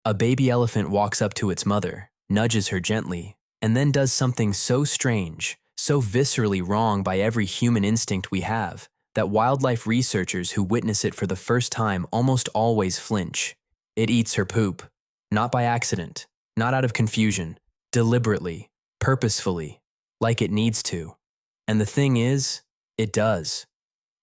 A baby elephant walks up to its mother, nudges her gently, and then does something so strange, so viscerally wrong by every human instinct we have, that wildlife researchers who witness it for the first time almost always flinch. It eats her poop. Not by accident, not out of confusion, deliberately, purposefully, like it needs to. And the thing is, it does.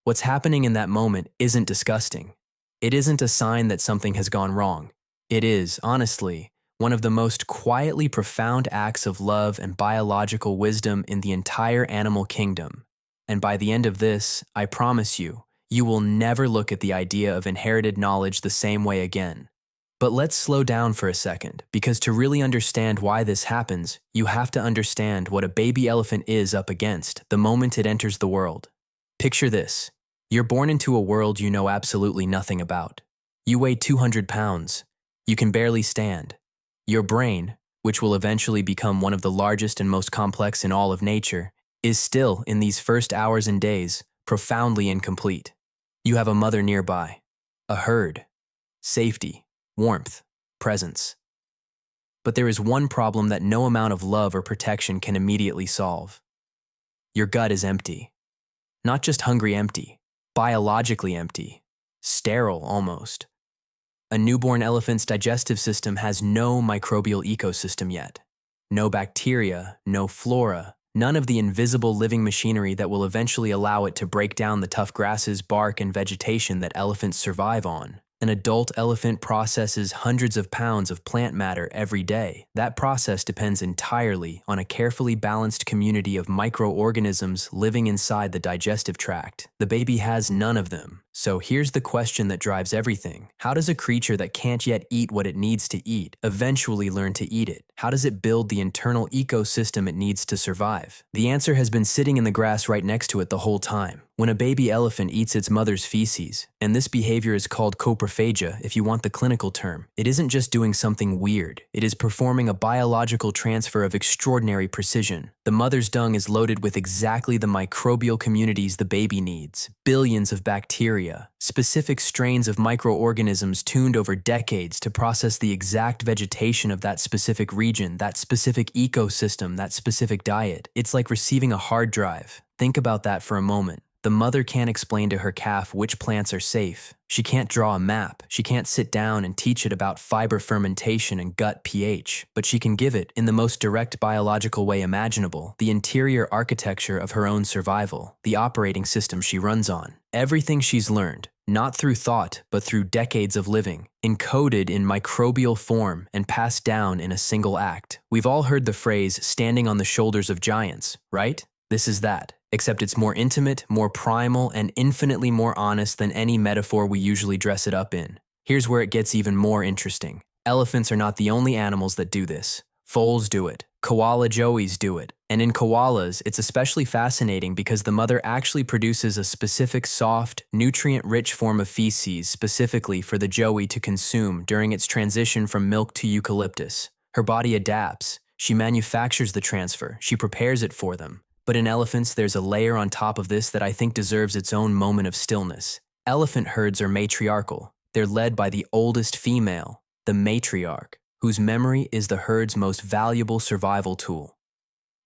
What's happening in that moment isn't disgusting. It isn't a sign that something has gone wrong. It is, honestly, one of the most quietly profound acts of love and biological wisdom in the entire animal kingdom. And by the end of this, I promise you, you will never look at the idea of inherited knowledge the same way again. But let's slow down for a second, because to really understand why this happens, you have to understand what a baby elephant is up against the moment it enters the world. Picture this. You're born into a world you know absolutely nothing about. You weigh 200 pounds. You can barely stand. Your brain, which will eventually become one of the largest and most complex in all of nature, is still, in these first hours and days, profoundly incomplete. You have a mother nearby, a herd, safety, warmth, presence. But there is one problem that no amount of love or protection can immediately solve. Your gut is empty. Not just hungry empty, biologically empty, sterile almost. A newborn elephant's digestive system has no microbial ecosystem yet. No bacteria, no flora, none of the invisible living machinery that will eventually allow it to break down the tough grasses, bark, and vegetation that elephants survive on. An adult elephant processes hundreds of pounds of plant matter every day. That process depends entirely on a carefully balanced community of microorganisms living inside the digestive tract. The baby has none of them. So here's the question that drives everything. How does a creature that can't yet eat what it needs to eat eventually learn to eat it? How does it build the internal ecosystem it needs to survive? The answer has been sitting in the grass right next to it the whole time. When a baby elephant eats its mother's feces, and this behavior is called coprophagia if you want the clinical term, it isn't just doing something weird. It is performing a biological transfer of extraordinary precision. The mother's dung is loaded with exactly the microbial communities the baby needs. Billions of bacteria, specific strains of microorganisms tuned over decades to process the exact vegetation of that specific region, that specific ecosystem, that specific diet. It's like receiving a hard drive. Think about that for a moment. The mother can't explain to her calf which plants are safe. She can't draw a map. She can't sit down and teach it about fiber fermentation and gut pH. But she can give it, in the most direct biological way imaginable, the interior architecture of her own survival, the operating system she runs on. Everything she's learned, not through thought, but through decades of living, encoded in microbial form and passed down in a single act. We've all heard the phrase, standing on the shoulders of giants, right? This is that. Except it's more intimate, more primal, and infinitely more honest than any metaphor we usually dress it up in. Here's where it gets even more interesting. Elephants are not the only animals that do this. Foals do it. Koala joeys do it. And in koalas, it's especially fascinating because the mother actually produces a specific soft, nutrient-rich form of feces specifically for the joey to consume during its transition from milk to eucalyptus. Her body adapts. She manufactures the transfer. She prepares it for them. But in elephants, there's a layer on top of this that I think deserves its own moment of stillness. Elephant herds are matriarchal. They're led by the oldest female, the matriarch, whose memory is the herd's most valuable survival tool.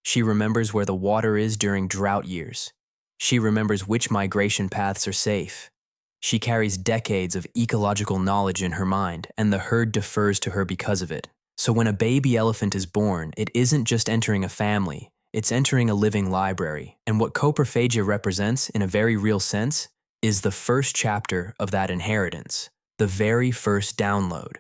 She remembers where the water is during drought years. She remembers which migration paths are safe. She carries decades of ecological knowledge in her mind, and the herd defers to her because of it. So when a baby elephant is born, it isn't just entering a family. It's entering a living library, and what coprophagia represents, in a very real sense, is the first chapter of that inheritance, the very first download.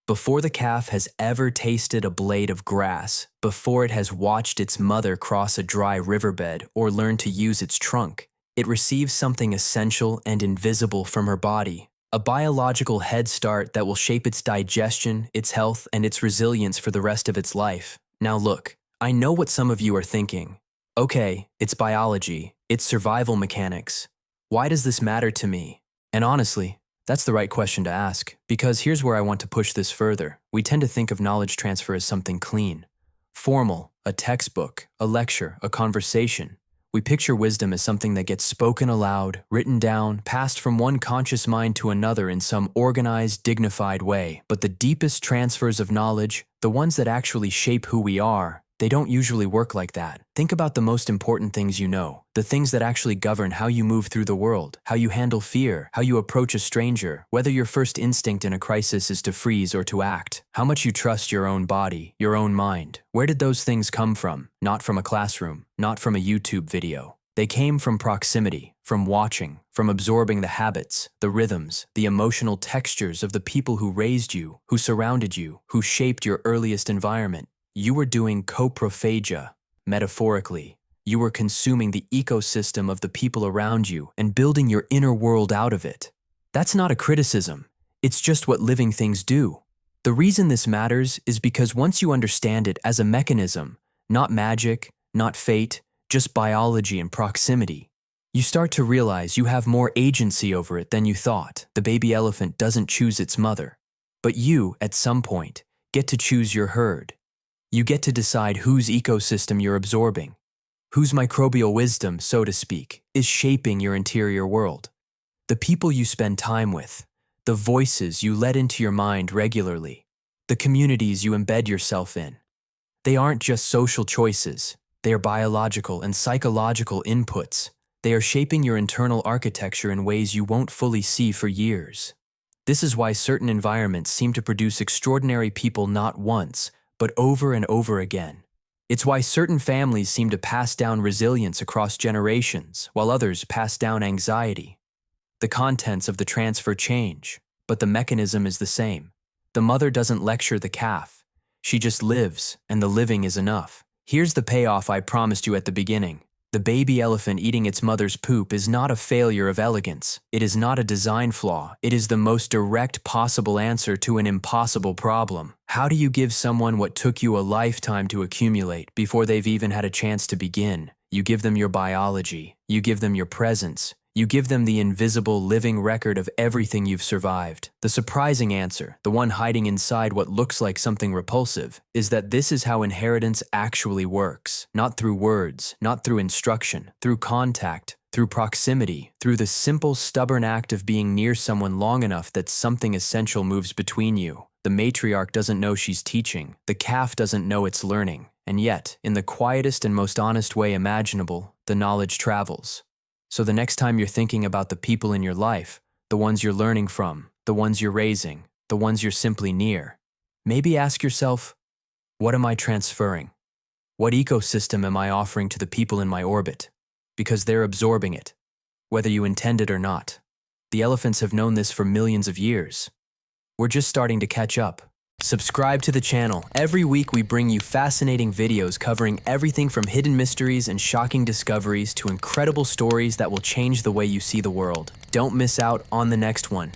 Before the calf has ever tasted a blade of grass, before it has watched its mother cross a dry riverbed or learn to use its trunk, it receives something essential and invisible from her body, a biological head start that will shape its digestion, its health, and its resilience for the rest of its life. Now look, I know what some of you are thinking. Okay, it's biology, it's survival mechanics. Why does this matter to me? And honestly, that's the right question to ask, because here's where I want to push this further. We tend to think of knowledge transfer as something clean, formal, a textbook, a lecture, a conversation. We picture wisdom as something that gets spoken aloud, written down, passed from one conscious mind to another in some organized, dignified way. But the deepest transfers of knowledge, the ones that actually shape who we are, they don't usually work like that. Think about the most important things you know, the things that actually govern how you move through the world, how you handle fear, how you approach a stranger, whether your first instinct in a crisis is to freeze or to act, how much you trust your own body, your own mind. Where did those things come from? Not from a classroom, not from a YouTube video. They came from proximity, from watching, from absorbing the habits, the rhythms, the emotional textures of the people who raised you, who surrounded you, who shaped your earliest environment. You were doing coprophagia, metaphorically. You were consuming the ecosystem of the people around you and building your inner world out of it. That's not a criticism. It's just what living things do. The reason this matters is because once you understand it as a mechanism, not magic, not fate, just biology and proximity, you start to realize you have more agency over it than you thought. The baby elephant doesn't choose its mother, but you, at some point, get to choose your herd. You get to decide whose ecosystem you're absorbing, whose microbial wisdom, so to speak, is shaping your interior world. The people you spend time with, the voices you let into your mind regularly, the communities you embed yourself in. They aren't just social choices, they are biological and psychological inputs. They are shaping your internal architecture in ways you won't fully see for years. This is why certain environments seem to produce extraordinary people not once, but over and over again. It's why certain families seem to pass down resilience across generations, while others pass down anxiety. The contents of the transfer change, but the mechanism is the same. The mother doesn't lecture the calf. She just lives, and the living is enough. Here's the payoff I promised you at the beginning. The baby elephant eating its mother's poop is not a failure of elegance. It is not a design flaw. It is the most direct possible answer to an impossible problem. How do you give someone what took you a lifetime to accumulate before they've even had a chance to begin? You give them your biology. You give them your presence. You give them the invisible, living record of everything you've survived. The surprising answer, the one hiding inside what looks like something repulsive, is that this is how inheritance actually works. Not through words, not through instruction, through contact, through proximity, through the simple, stubborn act of being near someone long enough that something essential moves between you. The matriarch doesn't know she's teaching. The calf doesn't know it's learning. And yet, in the quietest and most honest way imaginable, the knowledge travels. So the next time you're thinking about the people in your life, the ones you're learning from, the ones you're raising, the ones you're simply near, maybe ask yourself, what am I transferring? What ecosystem am I offering to the people in my orbit? Because they're absorbing it, whether you intend it or not. The elephants have known this for millions of years. We're just starting to catch up. Subscribe to the channel. Every week we bring you fascinating videos covering everything from hidden mysteries and shocking discoveries to incredible stories that will change the way you see the world. Don't miss out on the next one.